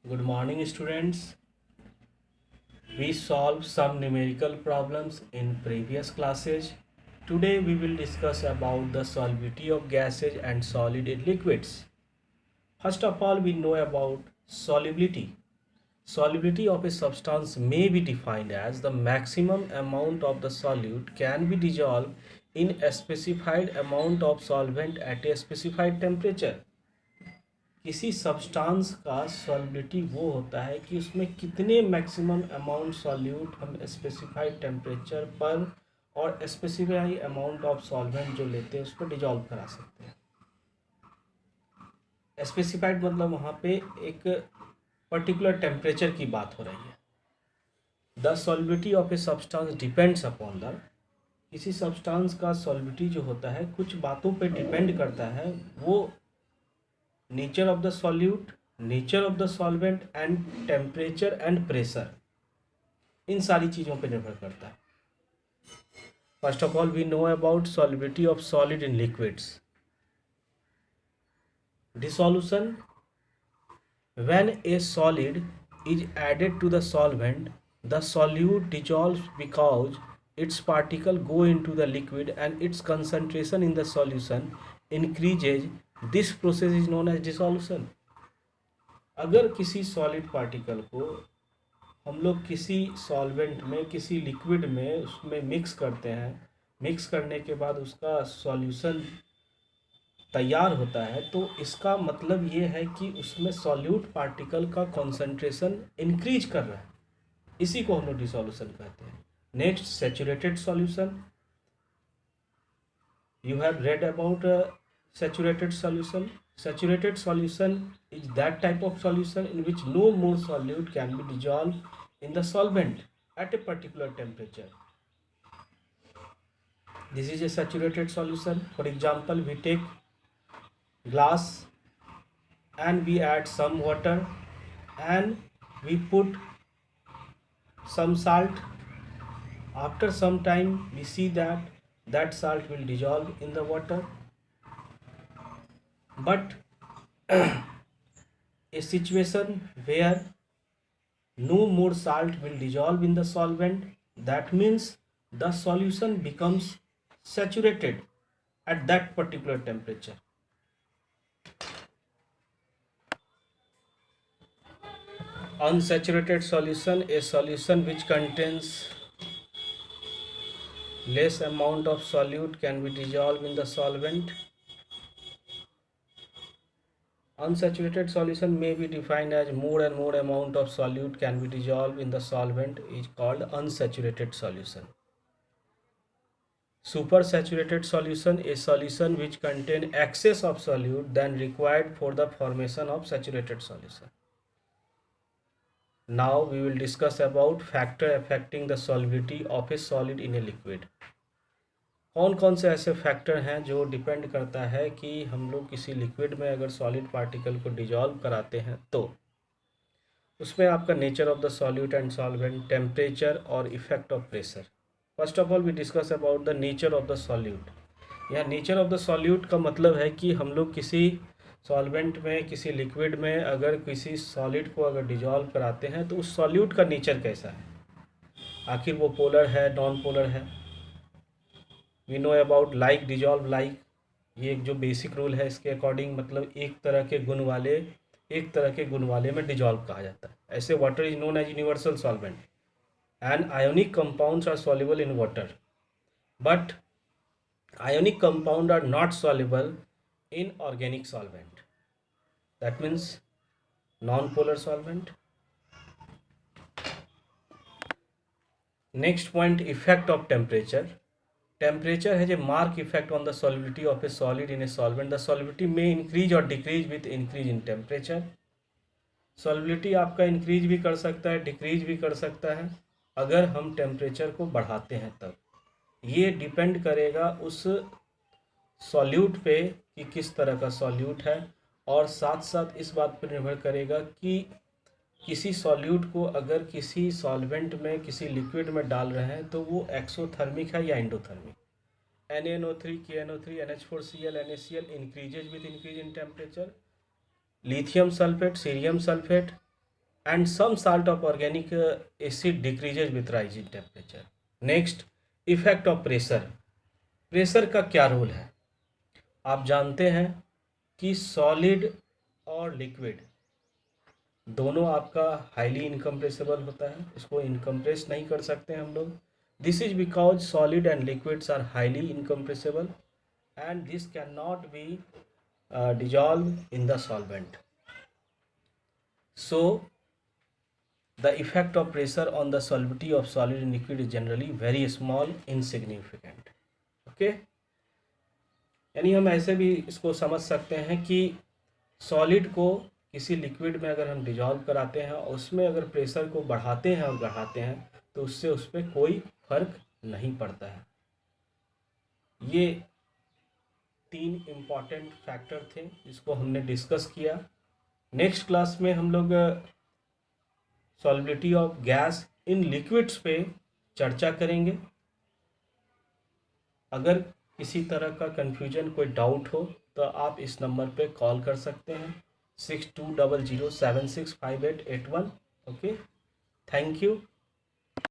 Good morning, students. We solved some numerical problems in previous classes. Today we will discuss about the solubility of gases and solid in liquids. First of all, we know about solubility. Solubility of a substance may be defined as the maximum amount of the solute can be dissolved in a specified amount of solvent at a specified temperature. किसी substance का सॉल्बिलिटी वो होता है कि उसमें कितने maximum amount solute हम specified temperature पर और स्पेसिफाइड अमाउंट ऑफ सॉल्वेंट जो लेते हैं उस पर डिजॉल्व करा सकते हैं। स्पेसिफाइड मतलब वहाँ पे एक पर्टिकुलर टेम्परेचर की बात हो रही है। The solubility of a substance depends upon the, किसी सब्सटेंस का सॉल्बिलिटी जो होता है कुछ बातों पे डिपेंड करता है। वो nature of the solute, nature of the solvent and temperature and pressure, इन सारी चीज़ों पे निर्भर करता है। First of all we know about solubility of solid in liquids. Dissolution, when a solid is added to the solvent the solute dissolves because its particle go into the liquid and its concentration in the solution increases. This process is known as dissolution. अगर किसी solid particle को हम लोग किसी solvent में, किसी liquid में उसमें मिक्स करते हैं, मिक्स करने के बाद उसका सॉल्यूशन तैयार होता है, तो इसका मतलब ये है कि उसमें सॉल्यूट पार्टिकल का कॉन्सेंट्रेशन इंक्रीज कर रहा है। इसी को हम लोग डिसॉल्यूशन कहते हैं। Next, saturated solution. You have read about saturated solution. Saturated solution is that type of solution in which no more solute can be dissolved in the solvent at a particular temperature. This is a saturated solution. For example, we take glass and we add some water and we put some salt. After some time we see that salt will dissolve in the water, but a situation where no more salt will dissolve in the solvent, that means the solution becomes saturated at that particular temperature. Unsaturated solution, a solution which contains less amount of solute can be dissolved in the solvent. Unsaturated solution may be defined as more and more amount of solute can be dissolved in the solvent is called unsaturated solution. Supersaturated solution, a solution which contain excess of solute than required for the formation of saturated solution. Now we will discuss about factor affecting the solubility of a solid in a liquid. कौन कौन से ऐसे factor हैं जो depend करता है कि हम लोग किसी लिक्विड में अगर सॉलिड पार्टिकल को डिजॉल्व कराते हैं तो उसमें आपका nature of the solute and solvent, temperature और effect of pressure. First of all we discuss about the nature of the solute. यह नेचर ऑफ द सॉल्यूट का मतलब है कि हम लोग किसी सॉल्वेंट में, किसी लिक्विड में अगर किसी सॉलिड को अगर डिजॉल्व कराते हैं तो उस सॉल्यूट का नेचर कैसा है, आखिर वो पोलर है, नॉन पोलर है। We know about like dissolve like, ये एक जो बेसिक रूल है इसके अकॉर्डिंग, मतलब एक तरह के गुण वाले में डिजॉल्व कहा जाता है। ऐसे water is known as universal solvent and ionic compounds are soluble in water, but ionic compound are not soluble in organic solvent, that means non-polar solvent. Next point, effect of temperature. Temperature has a marked effect on the solubility of a solid in a solvent. The solubility may increase or decrease with increase in temperature. solubility आपका increase भी कर सकता है, decrease भी कर सकता है अगर हम टेम्परेचर को बढ़ाते हैं तब। ये डिपेंड करेगा उस सॉल्यूट पे कि किस तरह का सॉल्यूट है, और साथ साथ इस बात पर निर्भर करेगा कि किसी सॉल्यूट को अगर किसी सॉल्वेंट में, किसी लिक्विड में डाल रहे हैं तो वो एक्सोथर्मिक है या endothermic. NaNO3, KNO3, NH4Cl, NaCl increases with increase in temperature. Lithium sulphate, cerium sulphate and some salt of organic acid decreases with rising temperature. Next, effect of pressure. Pressure का क्या रोल है? आप जानते हैं कि solid और liquid दोनों आपका हाईली इनकम्प्रेसिबल होता है, इसको इनकम्प्रेस नहीं कर सकते हम लोग. This is because solid and liquids are highly incompressible and this cannot be dissolved in the solvent. So the effect of pressure on the solubility of solid and liquid is generally very small, insignificant. Okay, यानी हम ऐसे भी इसको समझ सकते हैं कि solid को किसी लिक्विड में अगर हम डिजॉल्व कराते हैं और उसमें अगर प्रेशर को बढ़ाते हैं और बढ़ाते हैं तो उससे उस पर कोई फर्क नहीं पड़ता है. ये 3 इम्पॉर्टेंट फैक्टर थे जिसको हमने डिस्कस किया. नेक्स्ट क्लास में हम लोग solubility of gas in liquids पे चर्चा करेंगे. अगर किसी तरह का कन्फ्यूजन कोई डाउट हो तो आप इस नंबर पे कॉल कर सकते हैं 6200765881. Okay, thank you.